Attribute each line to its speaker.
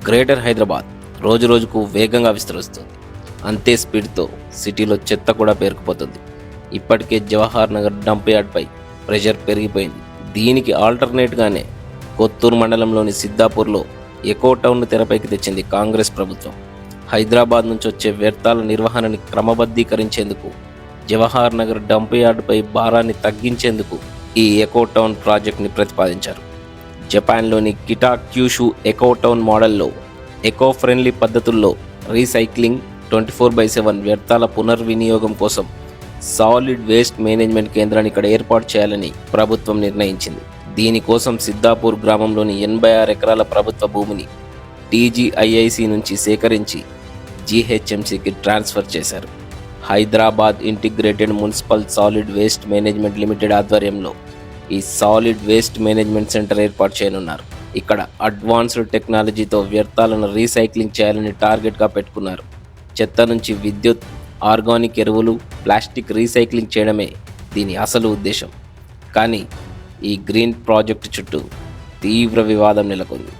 Speaker 1: Greater Hyderabad రోజురోజుకు వేగంగా విస్తరిస్తుంది. అంతే స్పీడ్తో సిటీలో చెత్త కూడా పేరుకుపోతుంది. ఇప్పటికే జవహర్ నగర్ డంప్ యార్డ్పై ప్రెషర్ పెరిగిపోయింది. దీనికి ఆల్టర్నేట్గానే కొత్తూరు మండలంలోని సిద్ధాపూర్లో ఎకో టౌన్ను తెరపైకి తెచ్చింది కాంగ్రెస్ ప్రభుత్వం. హైదరాబాద్ నుంచి వచ్చే వ్యర్థాల నిర్వహణని క్రమబద్ధీకరించేందుకు, జవహర్ నగర్ డంప్ యార్డ్పై భారాన్ని తగ్గించేందుకు ఈ ఎకో టౌన్ ప్రాజెక్ట్ని ప్రతిపాదించారు. జపాన్లోని కిటా క్యూషు ఎకో టౌన్ మోడల్లో ఎకో ఫ్రెండ్లీ పద్ధతుల్లో రీసైక్లింగ్, 24/7 వ్యర్థాల పునర్వినియోగం కోసం సాలిడ్ వేస్ట్ మేనేజ్మెంట్ కేంద్రాన్ని ఇక్కడ ఏర్పాటు చేయాలని ప్రభుత్వం నిర్ణయించింది. దీనికోసం సిద్ధాపూర్ గ్రామంలోని 86 ఎకరాల ప్రభుత్వ భూమిని టీజీఐఐసి నుంచి సేకరించి జీహెచ్ఎంసీకి ట్రాన్స్ఫర్ చేశారు. Hyderabad integrated municipal solid waste management limited ఆధ్వర్యంలో ఈ సాలిడ్ వేస్ట్ మేనేజ్మెంట్ సెంటర్ ఏర్పాటు చేయనున్నారు. ఇక్కడ అడ్వాన్స్డ్ టెక్నాలజీతో వ్యర్థాలను రీసైక్లింగ్ చేయాలని టార్గెట్గా పెట్టుకున్నారు. చెత్త నుంచి విద్యుత్, ఆర్గానిక్ ఎరువులు, ప్లాస్టిక్ రీసైక్లింగ్ చేయడమే దీని అసలు ఉద్దేశం. కానీ ఈ గ్రీన్ ప్రాజెక్టు చుట్టూ తీవ్ర వివాదం నెలకొంది.